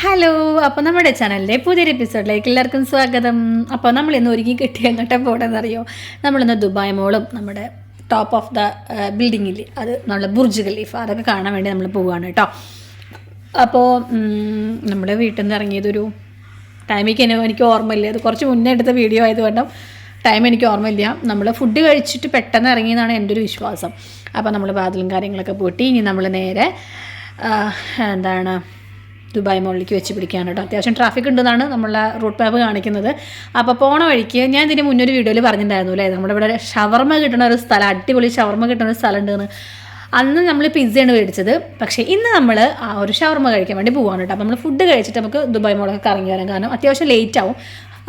Hello, അപ്പോൾ നമ്മുടെ ചാനലിലെ പുതിയൊരു എപ്പിസോഡിലേക്ക് എല്ലാവർക്കും സ്വാഗതം. അപ്പോൾ നമ്മളിന്ന് ഒരുങ്ങി കിട്ടി എങ്ങോട്ടാണ് പോകണമെന്നറിയോ? നമ്മളിന്ന് ദുബായ് മോളും നമ്മുടെ ടോപ്പ് ഓഫ് ദ ബിൽഡിങ്ങിൽ അത് നമ്മുടെ ബുർജ് ഖലീഫ അതൊക്കെ കാണാൻ വേണ്ടി നമ്മൾ പോവുകയാണ് കേട്ടോ. അപ്പോൾ നമ്മുടെ വീട്ടിൽ നിന്ന് ഇറങ്ങിയതൊരു ടൈമിക്ക് എനിക്ക് ഓർമ്മയില്ല, അത് കുറച്ച് മുന്നേ എടുത്ത വീഡിയോ ആയതുകൊണ്ടും ടൈം എനിക്ക് ഓർമ്മയില്ല. നമ്മൾ ഫുഡ് കഴിച്ചിട്ട് പെട്ടെന്ന് ഇറങ്ങിയതാണ് എൻ്റെ ഒരു വിശ്വാസം. അപ്പോൾ നമ്മൾ വാതിലും കാര്യങ്ങളൊക്കെ പൂട്ടി ഇനി നമ്മൾ നേരെ എന്താണ് ദുബായ് മോളിലേക്ക് വെച്ച് പിടിക്കുകയാണ് കേട്ടോ. അത്യാവശ്യം ട്രാഫിക് ഉണ്ടെന്നാണ് നമ്മളെ റൂട്ട് മാപ്പ് കാണിക്കുന്നത്. അപ്പോൾ പോണ വഴിക്ക് ഞാൻ ഇതിന് മുന്നൊരു വീഡിയോയിൽ പറഞ്ഞിട്ടുണ്ടായിരുന്നു അല്ലേ, നമ്മുടെ ഇവിടെ ഷവർമ കിട്ടുന്ന ഒരു സ്ഥലം, അടിപൊളി ഷവർമ കിട്ടുന്ന ഒരു സ്ഥലം ഉണ്ടെന്ന്. അന്ന് നമ്മൾ പിസ്സയാണ് മേടിച്ചത്, പക്ഷേ ഇന്ന് നമ്മൾ ആ ഒരു ഷവർമ കഴിക്കാൻ വേണ്ടി പോകാൻ കേട്ടോ. അപ്പോൾ നമ്മൾ ഫുഡ് കഴിച്ചിട്ട് നമുക്ക് ദുബായ് മോളൊക്കെ കറങ്ങി വരാം, കാരണം അത്യാവശ്യം ലേറ്റ് ആവും.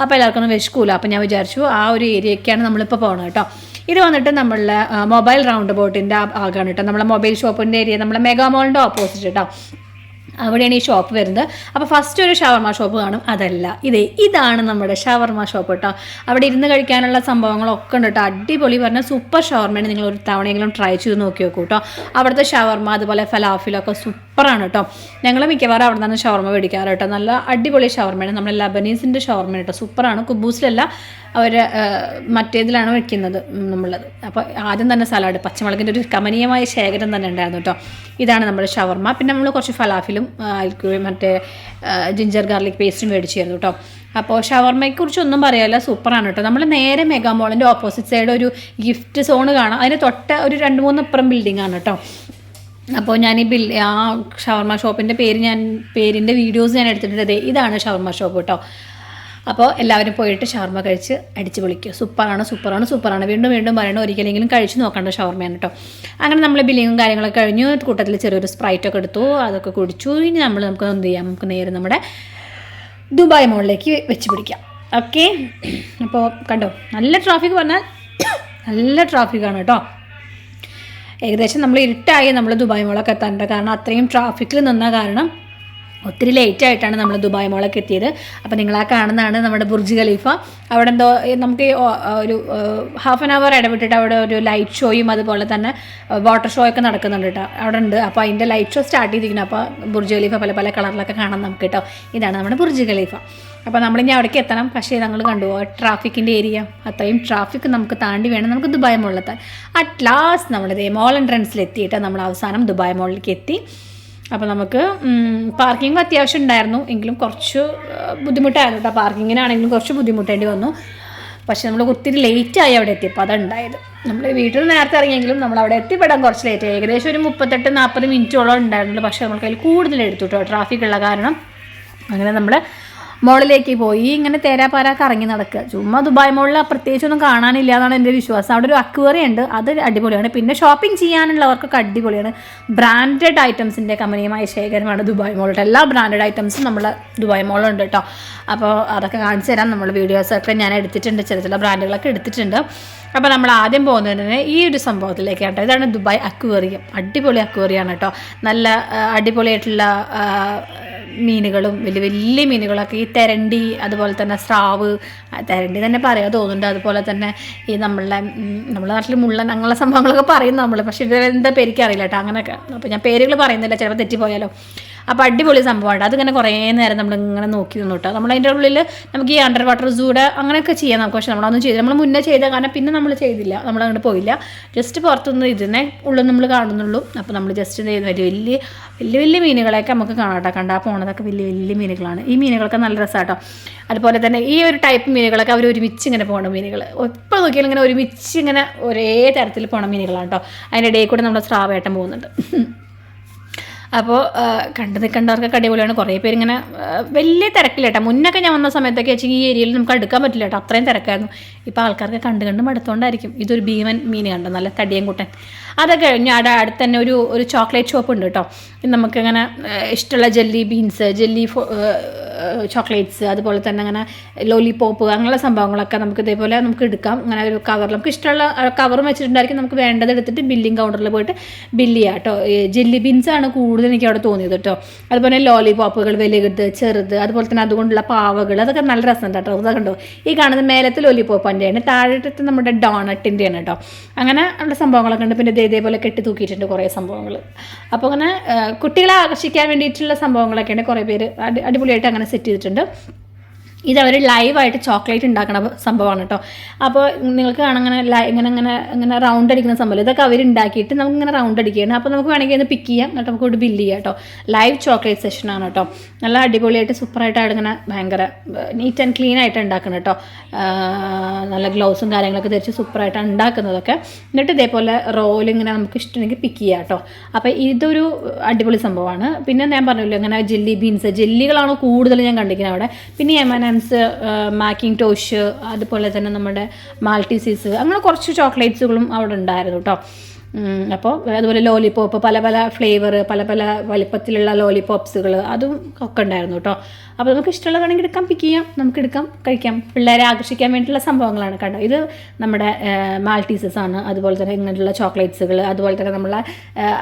അപ്പോൾ എല്ലാവർക്കൊന്നും വിശക്കൂല. അപ്പോൾ ഞാൻ വിചാരിച്ചു ആ ഒരു ഏരിയയ്ക്കാണ് നമ്മളിപ്പോൾ പോകുന്നത് കേട്ടോ. ഇത് വന്നിട്ട് നമ്മളുടെ മൊബൈൽ റൗണ്ട് ബോട്ടിൻ്റെ ആകാണ് കേട്ടോ. നമ്മളെ മൊബൈൽ ഷോപ്പിൻ്റെ ഏരിയ നമ്മളെ മെഗാ മോളിൻ്റെ ഓപ്പോസിറ്റ് കേട്ടോ, അവിടെയാണ് ഈ ഷോപ്പ് വരുന്നത്. അപ്പോൾ ഫസ്റ്റ് ഒരു ഷവർമ ഷോപ്പ് കാണും, അതല്ല ഇതാണ് നമ്മുടെ ഷവർമ ഷോപ്പ് കേട്ടോ. അവിടെ ഇരുന്ന് കഴിക്കാനുള്ള സംഭവങ്ങളൊക്കെ ഉണ്ട് കേട്ടോ. അടിപൊളി പറഞ്ഞാൽ സൂപ്പർ ഷവർമയാണ്. നിങ്ങൾ ഒരു തവണയെങ്കിലും ട്രൈ ചെയ്ത് നോക്കി നോക്കൂ കേട്ടോ. അവിടുത്തെ ഷവർമ അതുപോലെ ഫലാഫിലൊക്കെ സൂപ്പറാണ് കേട്ടോ. ഞങ്ങൾ മിക്കവാറും അവിടെ നിന്നാണ് ഷവർമ മേടിക്കാറ് കേട്ടോ. നല്ല അടിപൊളി ഷവർമയാണ്. നമ്മുടെ ലബനീസിൻ്റെ ഷവർമ കേട്ടോ, സൂപ്പറാണ്. കുബൂസിലല്ല, അവർ മറ്റേതിലാണ് വെക്കുന്നത് നമ്മളുള്ളത്. അപ്പോൾ ആദ്യം തന്നെ സലാഡ്, പച്ചമുളകിൻ്റെ ഒരു കമനീയമായ ശേഖരം തന്നെ ഉണ്ടായിരുന്നു കേട്ടോ. ഇതാണ് നമ്മുടെ ഷവർമ. പിന്നെ നമ്മൾ കുറച്ച് ഫലാഫിലും മറ്റേ ജിഞ്ചർ ഗാർലിക് പേസ്റ്റും മേടിച്ചായിരുന്നു കേട്ടോ. അപ്പോൾ ഷവർമയെക്കുറിച്ച് ഒന്നും പറയാനില്ല, സൂപ്പറാണ് കേട്ടോ. നമ്മൾ നേരെ മെഗാ മോളിൻ്റെ ഓപ്പോസിറ്റ് സൈഡ് ഒരു ഗിഫ്റ്റ് സോണ് കാണാം. അതിന് തൊട്ട് ഒരു 2-3 അപ്പുറം ബിൽഡിംഗ് ആണ് കേട്ടോ. അപ്പോൾ ഞാൻ ആ ഷവർമ ഷോപ്പിൻ്റെ പേരിൻ്റെ വീഡിയോസ് ഞാൻ എടുത്തിട്ടുണ്ട്. ഇതാണ് ഷവർമ ഷോപ്പ് കേട്ടോ. അപ്പോൾ എല്ലാവരും പോയിട്ട് ഷവർമ കഴിച്ച് അടിച്ച് പൊളിക്കുക. സൂപ്പറാണ്. വീണ്ടും പറയണം, ഒരിക്കലെങ്കിലും കഴിച്ച് നോക്കേണ്ട ഷവർമയാണ് കേട്ടോ. അങ്ങനെ നമ്മൾ ബില്ലിങ്ങും കാര്യങ്ങളൊക്കെ കഴിഞ്ഞു. കൂട്ടത്തിൽ ചെറിയൊരു സ്പ്രൈറ്റൊക്കെ എടുത്തു, അതൊക്കെ കുടിച്ചു. ഇനി നമുക്ക് എന്ത് ചെയ്യാം, നമുക്ക് നേരെ നമ്മുടെ ദുബായ് മോളിലേക്ക് വെച്ച് പിടിക്കാം. ഓക്കെ, അപ്പോൾ കണ്ടോ, നല്ല ട്രാഫിക് പറഞ്ഞാൽ നല്ല ട്രാഫിക്കാണ് കേട്ടോ. ഏകദേശം നമ്മൾ ഇരുട്ടായി നമ്മൾ ദുബായ് മോളൊക്കെ എത്താനുണ്ട്, കാരണം അത്രയും ട്രാഫിക്കിൽ നിന്ന കാരണം ഒത്തിരി ലേറ്റായിട്ടാണ് നമ്മൾ ദുബായ് മോളൊക്കെ എത്തിയത്. അപ്പോൾ നിങ്ങൾ ആ കാണുന്നതാണ് നമ്മുടെ ബുർജ് ഖലീഫ. അവിടെ എന്തോ നമുക്ക് ഒരു ഹാഫ് ആൻ അവർ ഇടവിട്ടിട്ട് അവിടെ ഒരു ലൈറ്റ് ഷോയും അതുപോലെ തന്നെ വാട്ടർ ഷോ ഒക്കെ നടക്കുന്നുണ്ട് കേട്ടോ, അവിടെ ഉണ്ട്. അപ്പോൾ അതിൻ്റെ ലൈറ്റ് ഷോ സ്റ്റാർട്ട് ചെയ്തിരിക്കുന്നു. അപ്പോൾ ബുർജ് ഖലീഫ പല പല കളറിലൊക്കെ കാണാം നമുക്ക് കേട്ടോ. ഇതാണ് നമ്മുടെ ബുർജ് ഖലീഫ. അപ്പോൾ നമ്മളിനി അവിടേക്ക് എത്തണം, പക്ഷേ ഞങ്ങൾ കണ്ടു ട്രാഫിക്കിൻ്റെ ഏരിയ, അത്രയും ട്രാഫിക് നമുക്ക് താണ്ടി വേണം നമുക്ക് ദുബായ് മോളിലെത്താൻ. അറ്റ് ലാസ്റ്റ് നമ്മളിത് മോൾ എൻട്രൻസിലെത്തിയിട്ട് നമ്മൾ അവസാനം ദുബായ് മോളിലേക്ക് എത്തി. അപ്പോൾ നമുക്ക് പാർക്കിംഗ് അത്യാവശ്യം ഉണ്ടായിരുന്നു, എങ്കിലും കുറച്ച് ബുദ്ധിമുട്ടായിരുന്നു കേട്ടോ. പാർക്കിങ്ങിനാണെങ്കിലും കുറച്ച് ബുദ്ധിമുട്ടേണ്ടി വന്നു. പക്ഷേ നമ്മൾ ഒത്തിരി ലേറ്റായി അവിടെ എത്തിയപ്പോൾ അതുണ്ടായത്. നമ്മൾ വീട്ടിൽ നിന്ന് നേരത്തെ ഇറങ്ങിയെങ്കിലും നമ്മൾ അവിടെ എത്തിപ്പെടാൻ കുറച്ച് ലേറ്റായി. ഏകദേശം ഒരു 38-40 മിനിറ്റോളം ഉണ്ടായിരുന്നുള്ളൂ. പക്ഷേ നമുക്ക് അതിൽ കൂടുതൽ എടുത്തു കേട്ടോ, ട്രാഫിക് ഉള്ള കാരണം. അങ്ങനെ നമ്മൾ മോളിലേക്ക് പോയി ഇങ്ങനെ തേരാപാരാ കറങ്ങി നടക്കുക. ചുമ്മാ ദുബായ് മോളിൽ പ്രത്യേകിച്ചൊന്നും കാണാനില്ല എന്നാണ് എൻ്റെ വിശ്വാസം. അവിടെ ഒരു അക്വേറിയം ഉണ്ട്, അത് അടിപൊളിയാണ്. പിന്നെ ഷോപ്പിംഗ് ചെയ്യാനുള്ളവർക്കൊക്കെ അടിപൊളിയാണ്. ബ്രാൻഡഡ് ഐറ്റംസിൻ്റെ കമ്പനിയുമായ ശേഖരമാണ് ദുബായ് മോളിൽ. എല്ലാ ബ്രാൻഡഡ് ഐറ്റംസും നമ്മൾ ദുബായ് മോളുണ്ട് കേട്ടോ. അപ്പോൾ അതൊക്കെ കാണിച്ചു തരാം. നമ്മൾ വീഡിയോസൊക്കെ ഞാൻ എടുത്തിട്ടുണ്ട്, ചില ബ്രാൻഡുകളൊക്കെ എടുത്തിട്ടുണ്ട്. അപ്പോൾ നമ്മൾ ആദ്യം പോകുന്നതിന് ഈ ഒരു സംഭവത്തിലേക്കാണ് കേട്ടോ. ഇതാണ് ദുബായ് അക്വേറിയം. അടിപൊളി അക്വേറിയമാണ് കേട്ടോ. നല്ല അടിപൊളിയായിട്ടുള്ള മീനുകളും വലിയ മീനുകളൊക്കെ, ഈ തെരണ്ടി അതുപോലെ തന്നെ സ്രാവ്, തെരണ്ടി തന്നെ പറയാൻ തോന്നുന്നുണ്ട്. അതുപോലെ തന്നെ ഈ നമ്മുടെ നാട്ടിൽ മുള്ളൻ അങ്ങനെയുള്ള സംഭവങ്ങളൊക്കെ പറയുന്നു നമ്മൾ, പക്ഷേ ഇതെന്താ പേരിക്ക് അറിയില്ല കേട്ടോ. അങ്ങനെയൊക്കെ അപ്പോൾ ഞാൻ പേരുകൾ പറയുന്നില്ല, ചിലപ്പോൾ തെറ്റിപ്പോയാലോ. അപ്പോൾ അടിപൊളി സംഭവമാണ്. അതിങ്ങനെ കുറേ നേരം നമ്മളിങ്ങനെ നോക്കി നിന്നു കേട്ടോ. നമ്മളതിൻ്റെ ഉള്ളിൽ നമുക്ക് ഈ അണ്ടർ വാട്ടർ സൂഡ് അങ്ങനെയൊക്കെ ചെയ്യാം നമുക്ക്. പക്ഷേ നമ്മളൊന്നും ചെയ്തില്ല, നമ്മൾ മുന്നേ ചെയ്ത കാരണം പിന്നെ നമ്മൾ ചെയ്തില്ല, നമ്മളങ്ങോട്ട് പോയില്ല. ജസ്റ്റ് പുറത്തുനിന്ന് ഇതിനെ ഉള്ളിൽ നമ്മൾ കാണുന്നുള്ളൂ. അപ്പോൾ നമ്മൾ ജസ്റ്റ് വലിയ മീനുകളെയൊക്കെ നമുക്ക് കാണാട്ടോ. കണ്ടാൽ പോണതൊക്കെ വലിയ മീനുകളാണ്. ഈ മീനുകളൊക്കെ നല്ല രസമാട്ടോ. അതുപോലെ തന്നെ ഈ ഒരു ടൈപ്പ് മീനുകളൊക്കെ അവർ ഒരുമിച്ച് ഇങ്ങനെ പോകണ മീനുകൾ, എപ്പോൾ നോക്കിയാലും ഇങ്ങനെ ഒരുമിച്ച് ഇങ്ങനെ ഒരേ തരത്തിൽ പോണ മീനുകളാണ് കേട്ടോ. അതിൻ്റെ ഇടയിൽ കൂടെ നമ്മുടെ സ്രാവേട്ടം പോകുന്നുണ്ട്. അപ്പോൾ കണ്ടവർക്കൊക്കെ അടിപൊളിയാണ്. കുറേ പേര് ഇങ്ങനെ വലിയ തിരക്കില്ല കേട്ടോ. മുന്നൊക്കെ ഞാൻ വന്ന സമയത്തൊക്കെ വെച്ചാൽ ഈ ഏരിയയിൽ നമുക്ക് അടുക്കാൻ പറ്റില്ല കേട്ടോ, അത്രയും തിരക്കായിരുന്നു. ഇപ്പോൾ ആൾക്കാർക്ക് കണ്ട് മടുത്തോണ്ടായിരിക്കും. ഇതൊരു ഭീമൻ മീൻ കണ്ടോ, നല്ല തടിയൻ കൂട്ടൻ. അതൊക്കെ കഴിഞ്ഞ് അവിടെ അടുത്ത് തന്നെ ഒരു ചോക്ലേറ്റ് ഷോപ്പ് ഉണ്ട് കേട്ടോ. നമുക്കിങ്ങനെ ഇഷ്ടമുള്ള ജെല്ലി ബീൻസ്, ചോക്ലേറ്റ്സ്, അതുപോലെ തന്നെ അങ്ങനെ ലോലിപോപ്പ്, അങ്ങനെയുള്ള സംഭവങ്ങളൊക്കെ നമുക്ക് ഇതേപോലെ നമുക്ക് എടുക്കാം. അങ്ങനെ ഒരു കവറിൽ നമുക്ക് ഇഷ്ടമുള്ള കവറും വെച്ചിട്ടുണ്ടായിരിക്കും. നമുക്ക് വേണ്ടത് എടുത്തിട്ട് ബില്ലിംഗ് കൗണ്ടറിൽ പോയിട്ട് ബില്ല് ചെയ്യാം കേട്ടോ. ജെല്ലി ബീൻസാണ് കൂടുതൽ എനിക്ക് അവിടെ തോന്നിയത് കേട്ടോ. അതുപോലെ ലോലിപോപ്പുകൾ വലുത് ചെറുത്, അതുപോലെ തന്നെ അതുകൊണ്ടുള്ള പാവകൾ, അതൊക്കെ നല്ല രസമുണ്ട് കേട്ടോ. അതൊക്കെ കണ്ടോ, ഈ കാണുന്ന മേലത്തെ ലോലിപോപ്പിൻ്റെയാണ്, താഴത്തെ നമ്മുടെ ഡോണറ്റിൻ്റെയാണ് കേട്ടോ. അങ്ങനെ ഉള്ള സംഭവങ്ങളൊക്കെ ഉണ്ട്. പിന്നെ ഇതേപോലെ കെട്ടി തൂക്കിയിട്ടുണ്ട് കുറേ സംഭവങ്ങൾ. അപ്പോൾ അങ്ങനെ കുട്ടികളെ ആകർഷിക്കാൻ വേണ്ടിയിട്ടുള്ള സംഭവങ്ങളൊക്കെയാണ് കുറേ പേര് അടിപൊളിയായിട്ട് അങ്ങനെ സെറ്റ് ചെയ്തിട്ടുണ്ട്. ഇതവർ ലൈവായിട്ട് ചോക്ലേറ്റ് ഉണ്ടാക്കുന്ന സംഭവമാണ് കേട്ടോ. അപ്പോൾ നിങ്ങൾക്ക് കാണാൻ ഇങ്ങനെ റൗണ്ട് അടിക്കുന്ന സംഭവം, ഇതൊക്കെ അവരുണ്ടാക്കിയിട്ട് നമുക്കിങ്ങനെ റൗണ്ട് അടിക്കുകയാണ്. അപ്പോൾ നമുക്ക് വേണമെങ്കിൽ ഒന്ന് പിക്ക് ചെയ്യാം, എന്നിട്ട് നമുക്ക് ഇവിടെ ബില്ല് ചെയ്യാം കേട്ടോ. ലൈവ് ചോക്ലേറ്റ് സെഷനാണ് കേട്ടോ. നല്ല അടിപൊളിയായിട്ട് സൂപ്പറായിട്ട് ഇങ്ങനെ ഭയങ്കര നീറ്റ് ആൻഡ് ക്ലീൻ ആയിട്ട് ഉണ്ടാക്കണം കേട്ടോ. നല്ല ഗ്ലൗസും കാര്യങ്ങളൊക്കെ ധരിച്ച് സൂപ്പറായിട്ട് ഉണ്ടാക്കുന്നതൊക്കെ. എന്നിട്ട് ഇതേപോലെ റോളിങ്ങനെ നമുക്ക് ഇഷ്ടമുണ്ടെങ്കിൽ പിക്ക് ചെയ്യാം കേട്ടോ. അപ്പോൾ ഇതൊരു അടിപൊളി സംഭവമാണ്. പിന്നെ ഞാൻ പറഞ്ഞില്ലോ ഇങ്ങനെ ജെല്ലി ബീൻസ്, ജെല്ലികളാണ് കൂടുതൽ ഞാൻ കണ്ടിരിക്കുന്നത് അവിടെ. പിന്നെ M&M's, മാക്കിൻടോഷ്, അതുപോലെ തന്നെ നമ്മുടെ മാൾട്ടീസീസ്, അങ്ങനെ കുറച്ച് ചോക്ലേറ്റ്സുകളും അവിടെ ഉണ്ടായിരുന്നു കേട്ടോ. അപ്പോൾ അതുപോലെ ലോലിപോപ്പ്, പല പല ഫ്ലേവർ, പല പല വലിപ്പത്തിലുള്ള ലോലിപോപ്സുകൾ, അതും ഒക്കെ ഉണ്ടായിരുന്നു കേട്ടോ. അപ്പോൾ നമുക്ക് ഇഷ്ടമുള്ള വേണമെങ്കിൽ എടുക്കാം, പിക്ക് ചെയ്യാം, നമുക്ക് എടുക്കാം, കഴിക്കാം. പിള്ളേരെ ആകർഷിക്കാൻ വേണ്ടിയിട്ടുള്ള സംഭവങ്ങളാണ് കണ്ടോ. ഇത് നമ്മുടെ മാൾട്ടീസസ് ആണ്. അതുപോലെ തന്നെ ഇങ്ങനെയുള്ള ചോക്ലേറ്റ്സുകൾ, അതുപോലെ തന്നെ നമ്മളെ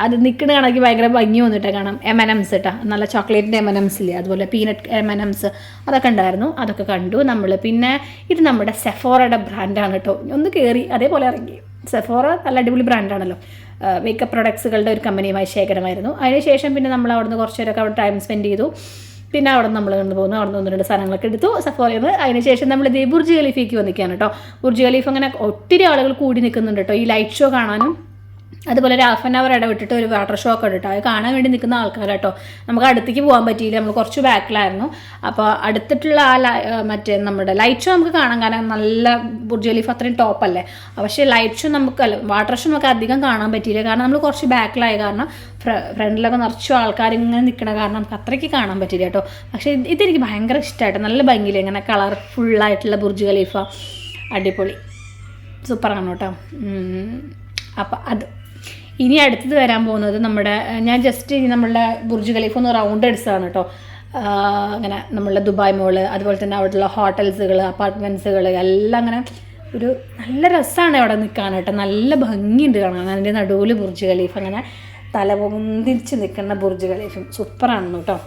അത് നിൽക്കുന്ന കണക്ക് ഭയങ്കര ഭംഗി വന്നിട്ട് കാണാം. M&M's കേട്ടോ, നല്ല ചോക്ലേറ്റിൻ്റെ M&M's ഇല്ലേ, അതുപോലെ പീനട്ട് M&M's, അതൊക്കെ ഉണ്ടായിരുന്നു. അതൊക്കെ കണ്ടു നമ്മൾ. പിന്നെ ഇത് നമ്മുടെ സെഫോറയുടെ ബ്രാൻഡാണ് കേട്ടോ. ഒന്ന് കയറി അതേപോലെ ഇറങ്ങി. സെഫോറ നല്ല അടിപൊളി ബ്രാൻഡാണല്ലോ. മേക്കപ്പ് പ്രൊഡക്ട്സുകളുടെ ഒരു കമ്പനിയുമായി ശേഖരമായിരുന്നു. അതിനുശേഷം പിന്നെ നമ്മൾ അവിടുന്ന് കുറച്ച് നേരമൊക്കെ അവിടെ ടൈം സ്പെൻഡ് ചെയ്തു. പിന്നെ അവിടെ നമ്മൾ കണ്ടു പോകുന്നു. അവിടെ നിന്ന് 1-2 സാധനങ്ങളൊക്കെ എടുത്തു സെഫോറയിൽ നിന്ന്. അതിനുശേഷം നമ്മൾ ഇതേ ബുർജ് ഖലീഫയ്ക്ക് വന്നിരിക്കുകയാണ് കേട്ടോ. ബുർജ് ഖലീഫ അങ്ങനെ ഒത്തിരി ആളുകൾ കൂടി നിൽക്കുന്നുണ്ട് കേട്ടോ, ഈ ലൈറ്റ് ഷോ കാണാനും. അതുപോലെ ഒരു 1/2 hour ഇടവിട്ടിട്ട് ഒരു വാട്ടർ ഷോ ഒക്കെ കേട്ടോ. അത് കാണാൻ വേണ്ടി നിൽക്കുന്ന ആൾക്കാരാട്ടോ. നമുക്ക് അടുത്തേക്ക് പോകാൻ പറ്റിയില്ല, നമ്മൾ കുറച്ച് ബാക്കിലായിരുന്നു. അപ്പോൾ അടുത്തിട്ടുള്ള മറ്റേ നമ്മുടെ ലൈറ്റ് ഷോ നമുക്ക് കാണാൻ, കാരണം നല്ല ബുർജ് ഖലീഫ അത്രയും ടോപ്പല്ലേ. പക്ഷേ ലൈറ്റ് ഷോ വാട്ടർ ഷോ നമുക്ക് അധികം കാണാൻ പറ്റിയില്ല, കാരണം നമ്മൾ കുറച്ച് ബാക്കിലായ കാരണം ഫ്രണ്ടിലൊക്കെ നിറച്ചു ആൾക്കാരിങ്ങനെ നിൽക്കണ കാരണം നമുക്ക് അത്രയ്ക്ക് കാണാൻ പറ്റില്ല കേട്ടോ. പക്ഷേ ഇതെനിക്ക് ഭയങ്കര ഇഷ്ടമായിട്ട്, നല്ല ഭംഗിയില്ല, ഇങ്ങനെ കളർഫുള്ളായിട്ടുള്ള ബുർജ് ഖലീഫ, അടിപൊളി സൂപ്പറാണ് കേട്ടോ. അപ്പം അത് ഇനി അടുത്തത് വരാൻ പോകുന്നത് നമ്മുടെ, ഞാൻ ജസ്റ്റ് നമ്മളുടെ ബുർജ് ഖലീഫ ഒന്ന് റൗണ്ട് അടിച്ചതാണ് കേട്ടോ. അങ്ങനെ നമ്മളുടെ ദുബായ് മോള്, അതുപോലെ തന്നെ അവിടെയുള്ള ഹോട്ടൽസുകൾ, അപ്പാർട്ട്മെൻറ്റ്സുകൾ എല്ലാം അങ്ങനെ ഒരു നല്ല രസമാണ് അവിടെ നിൽക്കാൻ കേട്ടോ. നല്ല ഭംഗിയുണ്ട് കാണാൻ. അതിൻ്റെ നടുവിൽ ബുർജ് ഖലീഫ, അങ്ങനെ തല പൊന്തിച്ച് നിൽക്കുന്ന ബുർജ് ഖലീഫും സൂപ്പറാണ് കേട്ടോ.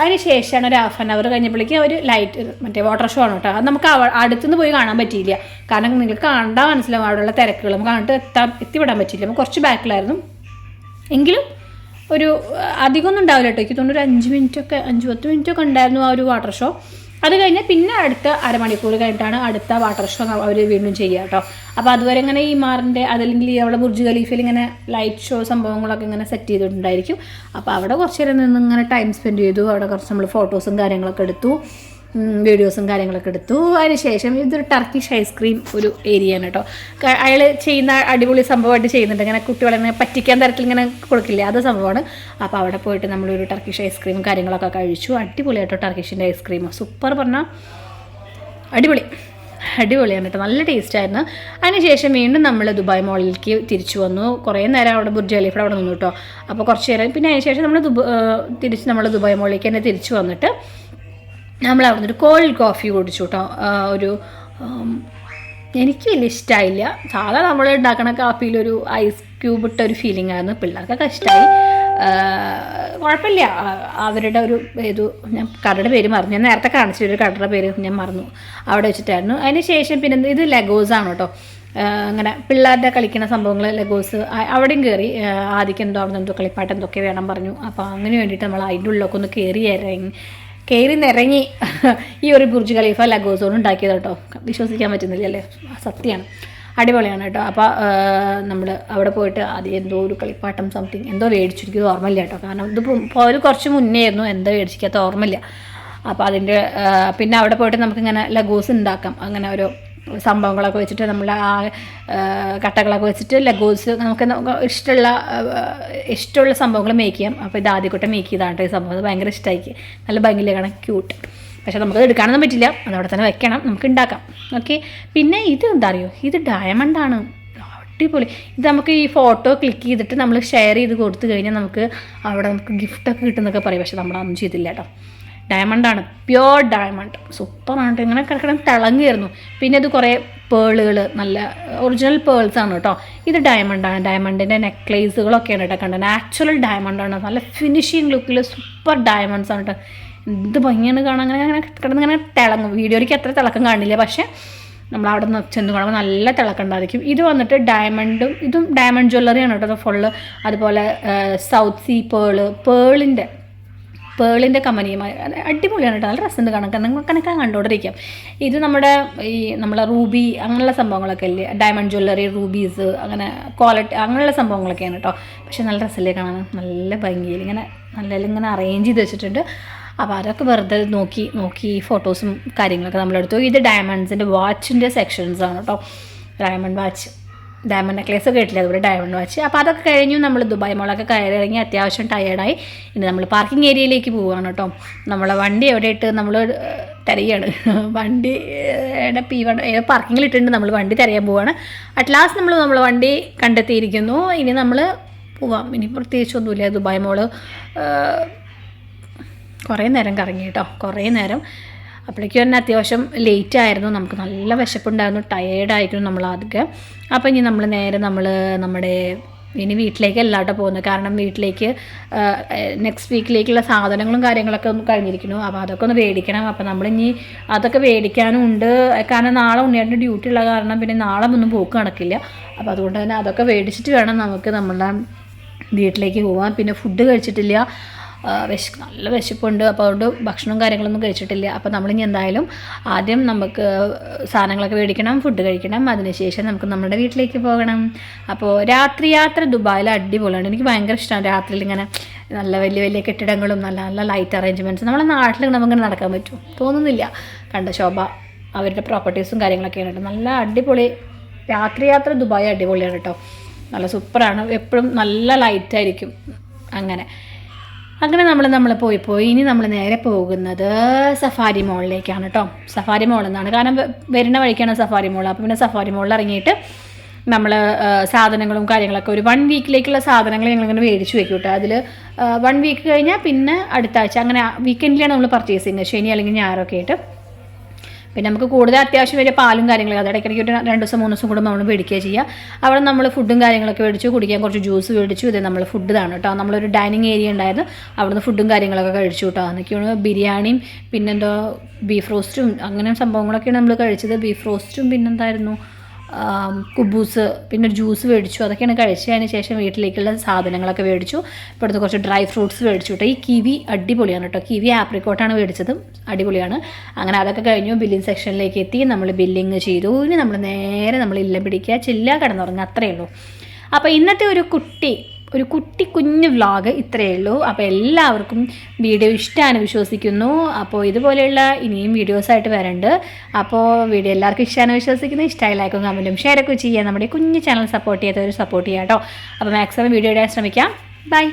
അതിന് ശേഷമാണ് ഒരു 1/2 hour കഴിഞ്ഞപ്പോഴേക്കും ഒരു ലൈറ്റ് മറ്റേ വാട്ടർ ഷോ ആണ് കേട്ടോ. അത് നമുക്ക് അടുത്തുനിന്ന് പോയി കാണാൻ പറ്റിയില്ല, കാരണം നിങ്ങൾക്ക് കണ്ടാൽ മനസ്സിലാവും അവിടെയുള്ള തിരക്കുകൾ. നമുക്ക് കണ്ടിട്ട് എത്തിവിടാൻ പറ്റിയില്ല, നമുക്ക് കുറച്ച് ബാക്കിലായിരുന്നു. എങ്കിലും ഒരു അധികമൊന്നും ഉണ്ടാവില്ല കേട്ടോ. എനിക്ക് തോന്നുന്നു ഒരു 5-10 മിനിറ്റൊക്കെ ഉണ്ടായിരുന്നു ആ ഒരു വാട്ടർ ഷോ. അത് കഴിഞ്ഞ് പിന്നെ അടുത്ത 1/2 മണിക്കൂർ കഴിഞ്ഞിട്ടാണ് അടുത്ത വാട്ടർ ഷോ അവർ വീണ്ടും ചെയ്യുക കേട്ടോ. അപ്പോൾ അതുവരെ ഇങ്ങനെ ഈ മാറിൻ്റെ അതല്ലെങ്കിൽ അവിടെ ബുർജ് ഖലീഫയിൽ ഇങ്ങനെ ലൈറ്റ് ഷോ സംഭവങ്ങളൊക്കെ ഇങ്ങനെ സെറ്റ് ചെയ്തിട്ടുണ്ടായിരിക്കും. അപ്പോൾ അവിടെ കുറച്ച് നേരം നിന്ന് ഇങ്ങനെ ടൈം സ്പെൻഡ് ചെയ്തു. അവിടെ കുറച്ച് നമ്മൾ ഫോട്ടോസും കാര്യങ്ങളൊക്കെ എടുത്തു, വീഡിയോസും കാര്യങ്ങളൊക്കെ എടുത്തു. അതിനുശേഷം ഇതൊരു ടർക്കിഷ് ഐസ്ക്രീം ഒരു ഏരിയയാണ് കേട്ടോ. അയാൾ ചെയ്യുന്ന അടിപൊളി സംഭവമായിട്ട് ചെയ്യുന്നുണ്ട്. ഇങ്ങനെ കുട്ടികളെ പറ്റിക്കാൻ തരത്തിൽ ഇങ്ങനെ കൊടുക്കില്ലേ, അത് സംഭവമാണ്. അപ്പോൾ അവിടെ പോയിട്ട് നമ്മളൊരു ടർക്കിഷ് ഐസ്ക്രീം കാര്യങ്ങളൊക്കെ കഴിച്ചു. അടിപൊളിയായിട്ടോ ടർക്കിഷിൻ്റെ ഐസ്ക്രീം, സൂപ്പർ പറഞ്ഞാൽ അടിപൊളിയാണ് കേട്ടോ, നല്ല ടേസ്റ്റായിരുന്നു. അതിനുശേഷം വീണ്ടും നമ്മൾ ദുബായ് മോളിലേക്ക് തിരിച്ചു വന്നു. കുറേ നേരം അവിടെ ബുർജ് ഖലീഫ അവിടെ നിന്നു കേട്ടോ. അപ്പോൾ കുറച്ച് നേരം പിന്നെ അതിനുശേഷം നമ്മൾ ദുബായ് മോളിലേക്ക് തന്നെ തിരിച്ചു വന്നിട്ട് നമ്മൾ അവിടെ നിന്നൊരു കോൾഡ് കോഫി കുടിച്ചു കേട്ടോ. എനിക്ക് വലിയ ഇഷ്ടമായില്ല. സാധാരണ നമ്മൾ ഉണ്ടാക്കണ കാപ്പിയിലൊരു ഐസ് ക്യൂബ് ഇട്ട ഒരു ഫീലിംഗ് ആയിരുന്നു. പിള്ളേർക്കൊക്കെ ഇഷ്ടമായി, കുഴപ്പമില്ല. അവരുടെ ഞാൻ കടയുടെ പേര് മറന്നു, ഞാൻ നേരത്തെ കാണിച്ചൊരു കടയുടെ പേര് ഞാൻ മറന്നു, അവിടെ വെച്ചിട്ടായിരുന്നു. അതിന് ശേഷം പിന്നെ ഇത് ലെഗോസാണ് കേട്ടോ. അങ്ങനെ പിള്ളേരുടെ കളിക്കുന്ന സംഭവങ്ങൾ ലെഗോസ്, അവിടെയും കയറി. ആദ്യം അവിടെ എന്തോ കളിപ്പാട്ട് എന്തൊക്കെ വേണം പറഞ്ഞു. അപ്പോൾ അങ്ങനെ വേണ്ടിയിട്ട് നമ്മൾ അതിൻ്റെ ഉള്ളിലൊക്കെ ഒന്ന് കയറി നിറങ്ങി ഈ ഒരു ബുർജ് ഖലീഫ ലെഗോസോൺ ഉണ്ടാക്കിയത് കേട്ടോ. വിശ്വസിക്കാൻ പറ്റുന്നില്ല അല്ലേ, സത്യമാണ്, അടിപൊളിയാണ് കേട്ടോ. അപ്പോൾ നമ്മൾ അവിടെ പോയിട്ട് ആദ്യം എന്തോ ഒരു കളിപ്പാട്ടം സംതിങ് എന്തോ മേടിച്ചു, എനിക്ക് ഓർമ്മയില്ല കേട്ടോ, കാരണം ഇത് പോയാൽ കുറച്ച് മുന്നേ ആയിരുന്നു, എന്തോ മേടിച്ചിരിക്കാത്ത ഓർമ്മയില്ല. അപ്പോൾ അതിൻ്റെ പിന്നെ അവിടെ പോയിട്ട് നമുക്കിങ്ങനെ ലെഗോസ് ഉണ്ടാക്കാം. അങ്ങനെ ഒരു സംഭവങ്ങളൊക്കെ വെച്ചിട്ട് നമ്മൾ ആ കട്ടകളൊക്കെ വെച്ചിട്ട് ലെഗോസ് നമുക്ക് ഇഷ്ടമുള്ള സംഭവങ്ങൾ മേക്ക് ചെയ്യാം. അപ്പോൾ ഇത് ആദ്യമായിട്ട് മേക്ക് ചെയ്താണ് ഈ സംഭവം. അത് ഭയങ്കര ഇഷ്ടമായി, നല്ല ഭംഗിയിലേക്കാണ്, ക്യൂട്ട്. പക്ഷേ നമുക്കത് എടുക്കാനൊന്നും പറ്റില്ല, അതവിടെ തന്നെ വെക്കണം, നമുക്ക് ഉണ്ടാക്കാം. ഓക്കെ. പിന്നെ ഇത് എന്താ അറിയോ, ഇത് ഡയമണ്ടാണ്, അടിപൊളി. ഇത് നമുക്ക് ഈ ഫോട്ടോ ക്ലിക്ക് ചെയ്തിട്ട് നമ്മൾ ഷെയർ ചെയ്ത് കൊടുത്തു കഴിഞ്ഞാൽ നമുക്ക് അവിടെ നമുക്ക് ഗിഫ്റ്റൊക്കെ കിട്ടുന്നൊക്കെ പറയും. പക്ഷേ നമ്മളതൊന്നും ചെയ്തില്ല കേട്ടോ. ഡയമണ്ടാണ്, പ്യോർ ഡയമണ്ട്, സൂപ്പറാണ്. ഇങ്ങനെ കിടക്കണം തിളങ്ങിയായിരുന്നു. പിന്നെ ഇത് കുറേ പേളുകൾ, നല്ല ഒറിജിനൽ പേൾസാണ് കേട്ടോ. ഇത് ഡയമണ്ടാണ്, ഡയമണ്ടിൻ്റെ നെക്ലേസുകളൊക്കെയാണ് കേട്ടോ കണ്ടത്. നാച്ചുറൽ ഡയമണ്ടാണ്, നല്ല ഫിനിഷിങ് ലുക്കിൽ സൂപ്പർ ഡയമണ്ട്സ് ആണ് കേട്ടോ. എന്ത് ഭംഗിയാണ് കാണാൻ, അങ്ങനെ അങ്ങനെ കിടന്നിങ്ങനെ തിളങ്ങും. വീഡിയോയിലേക്ക് അത്ര തിളക്കം കാണില്ല, പക്ഷേ നമ്മളവിടെ നിന്ന് ചെന്ന് കാണുമ്പോൾ നല്ല തിളക്കണ്ടായിരിക്കും. ഇത് വന്നിട്ട് ഡയമണ്ടും, ഇതും ഡയമണ്ട് ജ്വല്ലറിയാണ് കേട്ടോ ഫുള്ള്. അതുപോലെ സൗത്ത് സീ പേളിൻ്റെ കമ്പനിയുമായി അടിപൊളിയാണ് കേട്ടോ, നല്ല രസമുണ്ട് കാണാൻ, കണക്കാൻ കണ്ടുകൊണ്ടിരിക്കാം. ഇത് നമ്മളെ റൂബി അങ്ങനെയുള്ള സംഭവങ്ങളൊക്കെ അല്ലേ, ഡയമണ്ട് ജ്വല്ലറി, റൂബീസ്, അങ്ങനെ ക്വാളിറ്റി അങ്ങനെയുള്ള സംഭവങ്ങളൊക്കെയാണ് കേട്ടോ. പക്ഷേ നല്ല രസമല്ലേ കാണാൻ, നല്ല ഭംഗിയിൽ ഇങ്ങനെ അറേഞ്ച് ചെയ്ത് വെച്ചിട്ടുണ്ട്. അപ്പോൾ അതൊക്കെ വെറുതെ നോക്കി ഫോട്ടോസും കാര്യങ്ങളൊക്കെ നമ്മളെടുത്തു. ഇത് ഡയമണ്ട്സിൻ്റെ വാച്ചിൻ്റെ സെക്ഷൻസാണ് കേട്ടോ. ഡയമണ്ട് വാച്ച്, ഡയമണ്ട് നെക്ലേസ് ഒക്കെ ഇട്ടില്ല, അതുപോലെ ഡയമണ്ട് വാച്ച്. അപ്പോൾ അതൊക്കെ കഴിഞ്ഞു. നമ്മൾ ദുബായ് മോളൊക്കെ കയറി ഇറങ്ങി അത്യാവശ്യം ടയേർഡായി. ഇനി നമ്മൾ പാർക്കിംഗ് ഏരിയയിലേക്ക് പോവുകയാണ് കേട്ടോ. നമ്മളെ വണ്ടി എവിടെ ഇട്ട് നമ്മൾ തിരയാണ്, വണ്ടിയുടെ പാർക്കിങ്ങിൽ ഇട്ടിട്ടുണ്ട്. നമ്മൾ വണ്ടി തിരയാൻ പോവുകയാണ്. അറ്റ് ലാസ്റ്റ് നമ്മളെ വണ്ടി കണ്ടെത്തിയിരിക്കുന്നു. ഇനി നമ്മൾ പോവാം. ഇനി പ്രത്യേകിച്ചൊന്നുമില്ല. ദുബായ് മോള് കുറേ നേരം കറങ്ങി കേട്ടോ, കുറേ നേരം. അപ്പോഴേക്കും തന്നെ അത്യാവശ്യം ലേറ്റ് ആയിരുന്നു, നമുക്ക് നല്ല വിശപ്പുണ്ടായിരുന്നു, ടയേർഡായിരുന്നു നമ്മൾ ആദ്യം. അപ്പോൾ ഇനി നമ്മൾ നേരെ നമ്മുടെ ഇനി വീട്ടിലേക്കല്ല കേട്ടോ പോകുന്നത്. കാരണം വീട്ടിലേക്ക് നെക്സ്റ്റ് വീക്കിലേക്കുള്ള സാധനങ്ങളും കാര്യങ്ങളൊക്കെ ഒന്ന് കഴിഞ്ഞിരിക്കുന്നു. അപ്പോൾ അതൊക്കെ ഒന്ന് മേടിക്കണം. അപ്പോൾ നമ്മളിനി അതൊക്കെ മേടിക്കാനും ഉണ്ട്. കാരണം നാളെ ഉണ്ണിയേട്ടൻ്റെ ഡ്യൂട്ടി ഉള്ള കാരണം പിന്നെ നാളെ ഒന്നും പോക്ക് നടക്കില്ല. അപ്പോൾ അതുകൊണ്ട് തന്നെ അതൊക്കെ മേടിച്ചിട്ട് വേണം നമുക്ക് നമ്മളുടെ വീട്ടിലേക്ക് പോകാൻ. പിന്നെ ഫുഡ് കഴിച്ചിട്ടില്ല, നല്ല വിശപ്പുണ്ട്. അപ്പോൾ അതുകൊണ്ട് ഭക്ഷണവും കാര്യങ്ങളൊന്നും കഴിച്ചിട്ടില്ല. അപ്പോൾ നമ്മളിനി എന്തായാലും ആദ്യം നമുക്ക് സാധനങ്ങളൊക്കെ മേടിക്കണം, ഫുഡ് കഴിക്കണം, അതിനുശേഷം നമുക്ക് നമ്മുടെ വീട്ടിലേക്ക് പോകണം. അപ്പോൾ രാത്രി യാത്ര ദുബായിൽ അടിപൊളിയാണ്. എനിക്ക് ഭയങ്കര ഇഷ്ടമാണ് രാത്രിയിൽ ഇങ്ങനെ നല്ല വലിയ വലിയ കെട്ടിടങ്ങളും നല്ല നല്ല ലൈറ്റ് അറേഞ്ച്മെൻറ്റ്സ്. നമ്മളെ നാട്ടിൽ നമുക്കിങ്ങനെ നടക്കാൻ പറ്റും തോന്നുന്നില്ല. കണ്ട ശോഭ അവരുടെ പ്രോപ്പർട്ടീസും കാര്യങ്ങളൊക്കെയാണ് കേട്ടോ. നല്ല അടിപൊളി രാത്രി യാത്ര ദുബായ് അടിപൊളിയാണ് കേട്ടോ, നല്ല സൂപ്പറാണ്. എപ്പോഴും നല്ല ലൈറ്റായിരിക്കും. അങ്ങനെ നമ്മൾ പോയി ഇനി നമ്മൾ നേരെ പോകുന്നത് സഫാരി മോളിലേക്കാണ് കേട്ടോ. സഫാരി മോൾ എന്നാണ്, കാരണം വരുന്ന വഴിക്കാണ് സഫാരി മോൾ. അപ്പോൾ പിന്നെ സഫാരി മോളിൽ ഇറങ്ങിയിട്ട് നമ്മൾ സാധനങ്ങളും കാര്യങ്ങളൊക്കെ ഒരു 1 വീക്കിലേക്കുള്ള സാധനങ്ങൾ ഞങ്ങളിങ്ങനെ മേടിച്ച് വെക്കും കേട്ടോ. അതിൽ 1 വീക്ക് കഴിഞ്ഞാൽ പിന്നെ അടുത്ത ആഴ്ച അങ്ങനെ വീക്കെൻഡിലാണ് നമ്മൾ പർച്ചേസ് ചെയ്യുന്നത്, ശനി അല്ലെങ്കിൽ ഞായറൊക്കെ ആയിട്ട്. പിന്നെ നമുക്ക് കൂടുതൽ അത്യാവശ്യം വലിയ പാലും കാര്യങ്ങളൊക്കെ അത് ഇടയ്ക്കിടയ്ക്ക് ഒരു 2 ദിവസം 3 ദിവസം കൂടുമ്പോൾ നമ്മൾ മേടിക്കുക ചെയ്യുക. അവിടെ നമ്മൾ ഫുഡും കാര്യങ്ങളൊക്കെ മേടിച്ചു, കുടിക്കാൻ കുറച്ച് ജ്യൂസ് മേടിച്ചു. ഇത് നമ്മൾ ഫുഡാണ് കേട്ടോ. നമ്മളൊരു ഡൈനിങ് ഏരിയ ഉണ്ടായിരുന്നു, അവിടുന്ന് ഫുഡും കാര്യങ്ങളൊക്കെ കഴിച്ചു കേട്ടോ. അതൊക്കെയാണ് ബിരിയാണിയും പിന്നെന്തോ ബീഫ് റോസ്റ്റും അങ്ങനെ സംഭവങ്ങളൊക്കെയാണ് നമ്മൾ കഴിച്ചത്. ബീഫ് റോസ്റ്റും പിന്നെന്തായിരുന്നു കുബൂസ്, പിന്നെ ഒരു ജ്യൂസ് മേടിച്ചു. അതൊക്കെയാണ് കഴിച്ചതിന് ശേഷം വീട്ടിലേക്കുള്ള സാധനങ്ങളൊക്കെ മേടിച്ചു. ഇപ്പോഴത്തെ കുറച്ച് ഡ്രൈ ഫ്രൂട്ട്സ് മേടിച്ചു കേട്ടോ. ഈ കിവി അടിപൊളിയാണ് കേട്ടോ, കിവി ആപ്രിക്കോട്ടാണ് മേടിച്ചത്, അടിപൊളിയാണ്. അങ്ങനെ അതൊക്കെ കഴിഞ്ഞു, ബില്ലിംഗ് സെക്ഷനിലേക്ക് എത്തി. നമ്മൾ ബില്ലിങ് ചെയ്തു. ഇനി നമ്മൾ നേരെ ഇല്ലം പിടിക്കുക, ചില്ല കിടന്നുറങ്ങുക, അത്രയേ ഉള്ളൂ. അപ്പോൾ ഇന്നത്തെ ഒരു കുഞ്ഞു വ്ളോഗ് ഇത്രയേ ഉള്ളൂ. അപ്പോൾ എല്ലാവർക്കും വീഡിയോ ഇഷ്ടമാണ് വിശ്വസിക്കുന്നു. അപ്പോൾ ഇതുപോലെയുള്ള ഇനിയും വീഡിയോസായിട്ട് വരണ്ട്. അപ്പോൾ വീഡിയോ എല്ലാവർക്കും ഇഷ്ടമാണ് വിശ്വസിക്കുന്നു. ഇഷ്ടമായി ലൈക്കും കമൻറ്റും ഷെയറൊക്കെ ചെയ്യുക. നമ്മുടെ കുഞ്ഞു ചാനൽ സപ്പോർട്ട് ചെയ്യാത്തവർ സപ്പോർട്ട് ചെയ്യാം കേട്ടോ. അപ്പോൾ മാക്സിമം വീഡിയോ ഇടാൻ ശ്രമിക്കാം. ബൈ.